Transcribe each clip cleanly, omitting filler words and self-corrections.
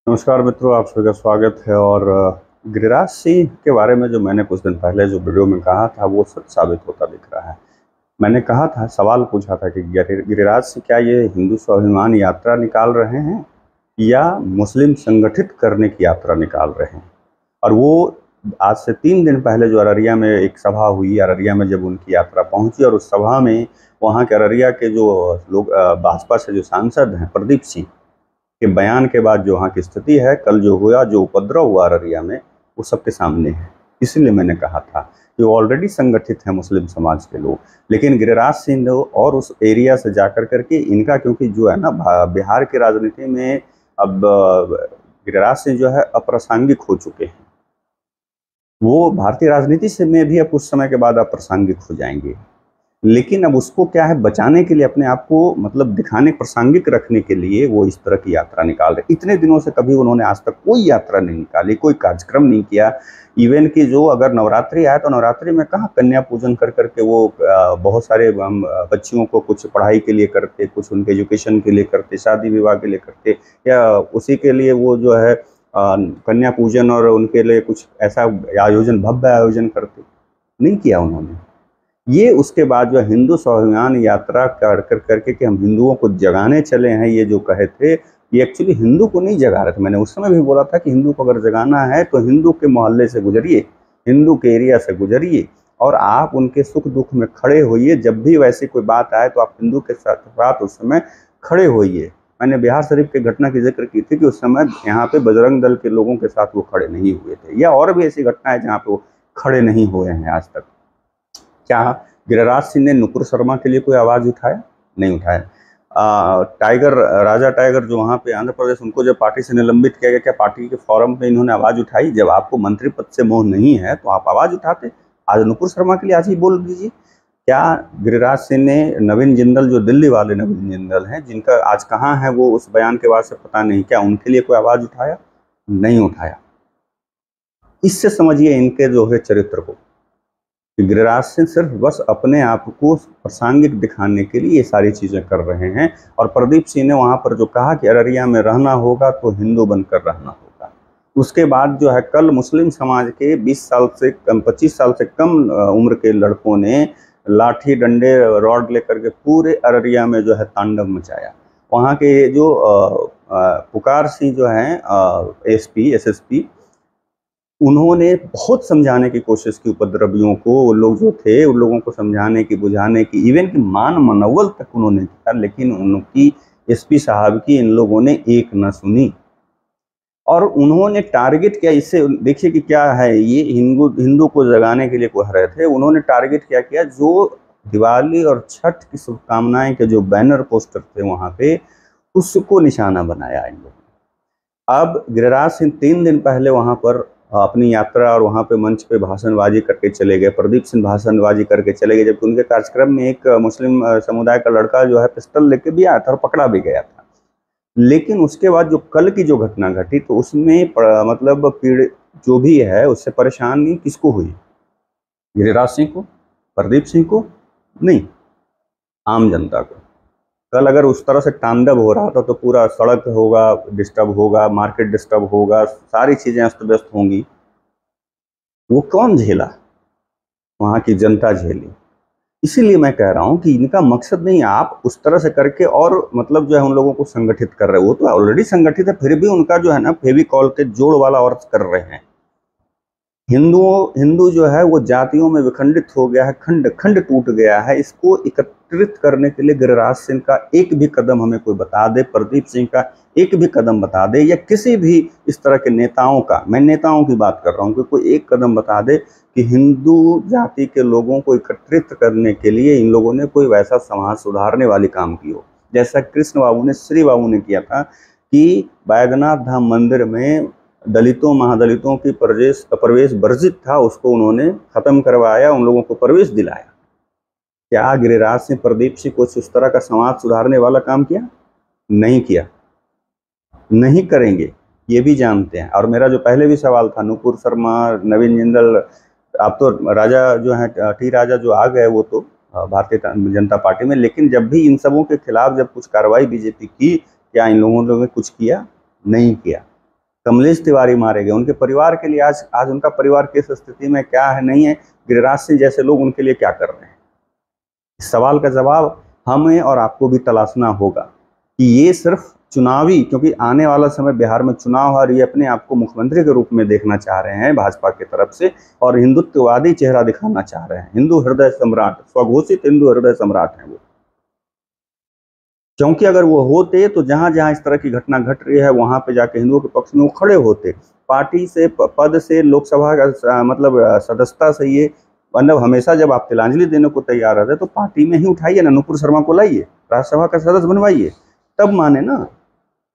नमस्कार मित्रों, आप सभी का स्वागत है। और गिरिराज सिंह के बारे में जो मैंने कुछ दिन पहले जो वीडियो में कहा था वो सच साबित होता दिख रहा है। मैंने कहा था, सवाल पूछा था कि गिरिराज सिंह क्या ये हिंदू स्वाभिमान यात्रा निकाल रहे हैं या मुस्लिम संगठित करने की यात्रा निकाल रहे हैं। और वो आज से 3 दिन पहले जो अररिया में एक सभा हुई, अररिया में जब उनकी यात्रा पहुंची और उस सभा में वहाँ के अररिया के जो लोग भाजपा से जो सांसद हैं प्रदीप सिंह के बयान के बाद जो वहाँ की स्थिति है, कल जो हुआ, जो उपद्रव हुआ अररिया में, वो सबके सामने है। इसलिए मैंने कहा था कि वो ऑलरेडी संगठित है मुस्लिम समाज के लोग, लेकिन गिरिराज सिंह और उस एरिया से जाकर करके इनका, क्योंकि जो है ना बिहार की राजनीति में अब गिरिराज सिंह जो है अप्रासंगिक हो चुके हैं। वो भारतीय राजनीति से में भी अब कुछ समय के बाद अप्रासंगिक हो जाएंगे, लेकिन अब उसको क्या है, बचाने के लिए, अपने आप को मतलब दिखाने, प्रासंगिक रखने के लिए वो इस तरह की यात्रा निकाल रहे। इतने दिनों से कभी उन्होंने आज तक कोई यात्रा नहीं निकाली, कोई कार्यक्रम नहीं किया। इवन कि जो अगर नवरात्रि आए तो नवरात्रि में कहाँ कन्या पूजन कर करके वो बहुत सारे बच्चियों को कुछ पढ़ाई के लिए करते, कुछ उनके एजुकेशन के लिए करते, शादी विवाह के लिए करते, या उसी के लिए वो जो है कन्या पूजन और उनके लिए कुछ ऐसा आयोजन, भव्य आयोजन करते। नहीं किया उन्होंने ये। उसके बाद जो हिंदू स्वाभिमान यात्रा कर करके कि हम हिंदुओं को जगाने चले हैं, ये जो कहे थे, ये एक्चुअली हिंदू को नहीं जगा रहे थे। मैंने उस समय भी बोला था कि हिंदू को अगर जगाना है तो हिंदू के मोहल्ले से गुजरिए, हिंदू के एरिया से गुजरिए और आप उनके सुख दुख में खड़े होइए। जब भी वैसी कोई बात आए तो आप हिंदू के साथ उस समय खड़े होइए। मैंने बिहार शरीफ के घटना की जिक्र की थी कि उस समय यहाँ पे बजरंग दल के लोगों के साथ वो खड़े नहीं हुए थे, या और भी ऐसी घटनाएं जहाँ पे वो खड़े नहीं हुए हैं आज तक। क्या गिरिराज सिंह ने नुपुर शर्मा के लिए कोई आवाज़ उठाया? नहीं उठाया। टाइगर, राजा टाइगर जो वहाँ पे आंध्र प्रदेश, उनको जब पार्टी से निलंबित किया गया, क्या पार्टी के फोरम पे इन्होंने आवाज़ उठाई? जब आपको मंत्री पद से मोह नहीं है तो आप आवाज़ उठाते। आज नुपुर शर्मा के लिए आज ही बोल दीजिए। क्या गिरिराज सिंह ने, नवीन जिंदल जो दिल्ली वाले नवीन जिंदल हैं, जिनका आज कहाँ है वो उस बयान के बाद से पता नहीं, क्या उनके लिए कोई आवाज़ उठाया? नहीं उठाया। इससे समझिए इनके जो है चरित्र को, गिरिराज सिंह सिर्फ बस अपने आप को प्रासंगिक दिखाने के लिए ये सारी चीज़ें कर रहे हैं। और प्रदीप सिंह ने वहाँ पर जो कहा कि अररिया में रहना होगा तो हिंदू बनकर रहना होगा, उसके बाद जो है कल मुस्लिम समाज के 20 साल से कम, 25 साल से कम उम्र के लड़कों ने लाठी डंडे रॉड लेकर के पूरे अररिया में जो है तांडव मचाया। वहाँ के जो पुकार सिंह जो हैं एसपी SSP, उन्होंने बहुत समझाने की कोशिश की उपद्रवियों को, वो लोग जो थे उन लोगों को समझाने की, बुझाने की, इवन कि मान मनोवल तक उन्होंने किया, लेकिन उनकी SP साहब की इन लोगों ने एक न सुनी। और उन्होंने टारगेट किया, इससे देखिए कि क्या है, ये हिंदू को जगाने के लिए कह रहे थे। उन्होंने टारगेट क्या किया, जो दिवाली और छठ की शुभकामनाएं के जो बैनर पोस्टर थे वहाँ पे, उसको निशाना बनाया इन लोगों। अब गिरिराज सिंह 3 दिन पहले वहाँ पर अपनी यात्रा और वहाँ पे मंच पे भाषणबाजी करके चले गए। प्रदीप सिंह भाषणबाजी करके चले गए, जबकि उनके कार्यक्रम में एक मुस्लिम समुदाय का लड़का जो है पिस्टल लेके भी आया था और पकड़ा भी गया था। लेकिन उसके बाद जो कल की जो घटना घटी, तो उसमें मतलब पीड़ित जो भी है उससे परेशानी किसको हुई? गिरिराज सिंह को, प्रदीप सिंह को नहीं, आम जनता को। कल अगर उस तरह से तांडव हो रहा था तो पूरा सड़क होगा डिस्टर्ब होगा, मार्केट डिस्टर्ब होगा, सारी चीज़ें अस्त व्यस्त होंगी। वो कौन झेला? वहाँ की जनता झेली। इसीलिए मैं कह रहा हूँ कि इनका मकसद नहीं, आप उस तरह से करके और मतलब जो है उन लोगों को संगठित कर रहे हो। वो तो ऑलरेडी संगठित है, फिर भी उनका जो है ना फेविकॉल के जोड़ वाला और कर रहे हैं। हिंदू जो है वो जातियों में विखंडित हो गया है, खंड खंड टूट गया है। इसको एकत्रित करने के लिए गिरिराज सिंह का एक भी कदम हमें कोई बता दे, प्रदीप सिंह का एक भी कदम बता दे, या किसी भी इस तरह के नेताओं का, मैं नेताओं की बात कर रहा हूँ, कि कोई एक कदम बता दे कि हिंदू जाति के लोगों को एकत्रित करने के लिए इन लोगों ने कोई वैसा समाज सुधारने वाली काम की हो, जैसा कृष्ण बाबू ने, श्री बाबू ने किया था कि बैद्यनाथ धाम मंदिर में दलितों महादलितों की प्रवेश वर्जित था, उसको उन्होंने खत्म करवाया, उन लोगों को प्रवेश दिलाया। क्या गिरिराज सिंह, प्रदीप सिंह कुछ उस तरह का समाज सुधारने वाला काम किया? नहीं किया, नहीं करेंगे, ये भी जानते हैं। और मेरा जो पहले भी सवाल था, नुपुर शर्मा, नवीन जिंदल, अब तो राजा जो है टी राजा जो आ गए वो तो भारतीय जनता पार्टी में, लेकिन जब भी इन सबों के खिलाफ जब कुछ कार्रवाई बीजेपी की, क्या इन लोगों ने कुछ किया? नहीं किया। कमलेश तिवारी मारे गए, उनके परिवार के लिए आज आज उनका परिवार किस स्थिति में क्या है नहीं है, गिरिराज सिंह जैसे लोग उनके लिए क्या कर रहे हैं। इस सवाल का जवाब हमें और आपको भी तलाशना होगा कि ये सिर्फ चुनावी, क्योंकि आने वाला समय बिहार में चुनाव है और ये अपने आप को मुख्यमंत्री के रूप में देखना चाह रहे हैं भाजपा की तरफ से, और हिंदुत्ववादी चेहरा दिखाना चाह रहे हैं। हिंदू हृदय सम्राट, स्वघोषित हिंदू हृदय सम्राट हैं वो। क्योंकि अगर वो होते तो जहां जहां इस तरह की घटना घट रही है वहां पे जाके हिंदुओं के पक्ष में वो खड़े होते। पार्टी से, पद से, लोकसभा का मतलब सदस्यता से, ये मतलब हमेशा जब आप तिलांजलि देने को तैयार रहते तो पार्टी में ही उठाइए ना, नुपुर शर्मा को लाइए, राज्यसभा का सदस्य बनवाइए, तब माने ना।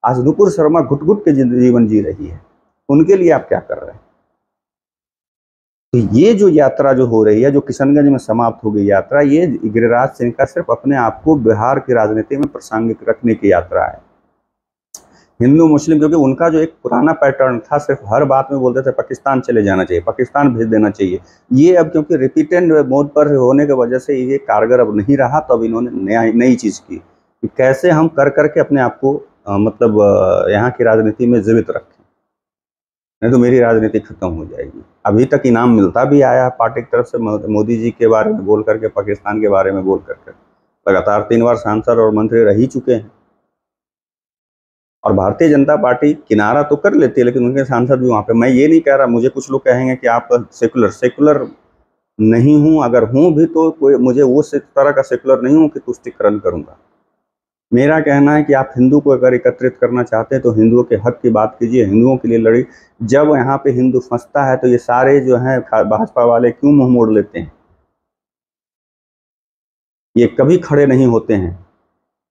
आज नुपुर शर्मा घुट घुट के जीवन जी रही है, उनके लिए आप क्या कर रहे हैं। तो ये जो यात्रा जो हो रही है, जो किशनगंज में समाप्त हो गई यात्रा, ये गिरिराज सिंह का सिर्फ अपने आप को बिहार की राजनीति में प्रासंगिक रखने की यात्रा है। हिंदू मुस्लिम, क्योंकि उनका जो एक पुराना पैटर्न था, सिर्फ हर बात में बोलते थे पाकिस्तान चले जाना चाहिए, पाकिस्तान भेज देना चाहिए। ये अब क्योंकि रिपीटेड मोड पर होने की वजह से ये कारगर अब नहीं रहा, तो अब इन्होंने नई चीज़ की कि कैसे हम कर करके अपने आप को मतलब यहाँ की राजनीति में जीवित रखें, नहीं तो मेरी राजनीति खत्म हो जाएगी। अभी तक इनाम मिलता भी आया पार्टी की तरफ से, मोदी जी के बारे में बोल करके, पाकिस्तान के बारे में बोल करके लगातार 3 बार सांसद और मंत्री रह ही चुके हैं। और भारतीय जनता पार्टी किनारा तो कर लेती है, लेकिन उनके सांसद भी वहाँ पे, मैं ये नहीं कह रहा, मुझे कुछ लोग कहेंगे कि आप सेकुलर नहीं हूँ, अगर हूँ भी तो कोई मुझे वो तरह का सेकुलर नहीं हूँ कि तुष्टिकरण करूँगा। मेरा कहना है कि आप हिंदू को अगर एकत्रित करना चाहते हैं तो हिंदुओं के हक की बात कीजिए, हिंदुओं के लिए लड़ी। जब यहाँ पे हिंदू फंसता है तो ये सारे जो हैं भाजपा वाले क्यों मुंह मोड़ लेते हैं, ये कभी खड़े नहीं होते हैं।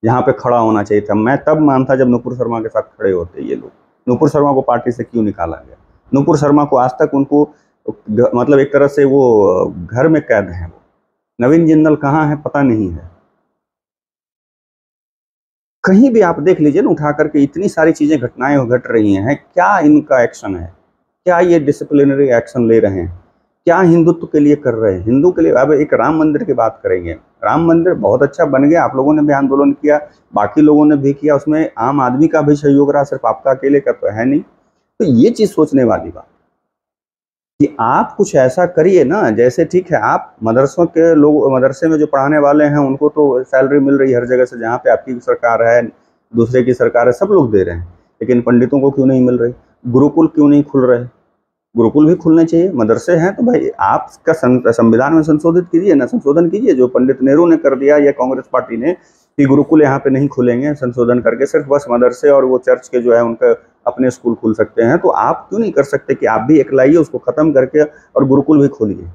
यहाँ पे खड़ा होना चाहिए था। मैं तब मानता जब नुपुर शर्मा के साथ खड़े होते ये लोग। नुपुर शर्मा को पार्टी से क्यों निकाला गया? नुपुर शर्मा को आज तक उनको मतलब एक तरह से वो घर में कैद है। वो नवीन जिंदल कहाँ है पता नहीं है। कहीं भी आप देख लीजिए ना, उठा करके इतनी सारी चीजें घटनाएं घट रही हैं, क्या इनका एक्शन है? क्या ये डिसिप्लिनरी एक्शन ले रहे हैं? क्या हिंदुत्व के लिए कर रहे हैं? हिंदू के लिए। अब एक राम मंदिर की बात करेंगे, राम मंदिर बहुत अच्छा बन गया, आप लोगों ने भी आंदोलन किया, बाकी लोगों ने भी किया, उसमें आम आदमी का भी सहयोग रहा, सिर्फ आपका अकेले का तो है नहीं। तो ये चीज सोचने वाली बात कि आप कुछ ऐसा करिए ना, जैसे ठीक है आप मदरसों के लोग, मदरसे में जो पढ़ाने वाले हैं उनको तो सैलरी मिल रही है हर जगह से, जहाँ पे आपकी सरकार है, दूसरे की सरकार है, सब लोग दे रहे हैं, लेकिन पंडितों को क्यों नहीं मिल रही? गुरुकुल क्यों नहीं खुल रहे? गुरुकुल भी खुलने चाहिए। मदरसे हैं तो भाई आपका संविधान में संशोधित कीजिए ना, संशोधन कीजिए, जो पंडित नेहरू ने कर दिया या कांग्रेस पार्टी ने कि गुरुकुल यहाँ पे नहीं खुलेंगे, संशोधन करके सिर्फ बस मदरसे और वो चर्च के जो है उनका अपने स्कूल खुल सकते हैं। तो आप क्यों नहीं कर सकते कि आप भी एक लाइए, उसको खत्म करके और गुरुकुल भी खोलिए?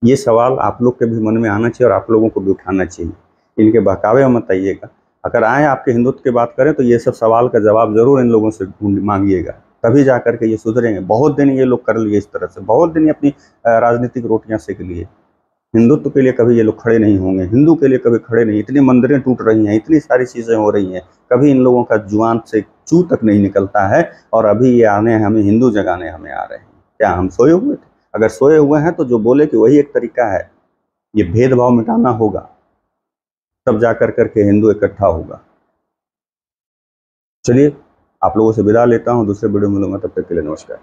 ये सवाल आप लोग के भी मन में आना चाहिए और आप लोगों को भी उठाना चाहिए। इनके बहकावे में मत आइएगा। अगर आए आपके हिंदुत्व की बात करें तो ये सब सवाल का जवाब जरूर इन लोगों से मांगिएगा, तभी जा करके ये सुधरेंगे। बहुत दिन ये लोग कर लिए इस तरह से, बहुत दिन ये अपनी राजनीतिक रोटियां सेक लिए। हिंदुत्व के लिए कभी ये लोग खड़े नहीं होंगे, हिंदू के लिए कभी खड़े नहीं। इतनी मंदिरें टूट रही हैं, इतनी सारी चीज़ें हो रही हैं, कभी इन लोगों का जुबान से चू तक नहीं निकलता है। और अभी ये आने हमें हिंदू जगाने हमें आ रहे हैं। क्या हम सोए हुए थे? अगर सोए हुए हैं तो जो बोले कि वही एक तरीका है, ये भेदभाव मिटाना होगा, तब जा कर करके हिंदू इकट्ठा होगा। चलिए आप लोगों से विदा लेता हूँ, दूसरे वीडियो में मिलूंगा, तब तक के लिए नमस्कार।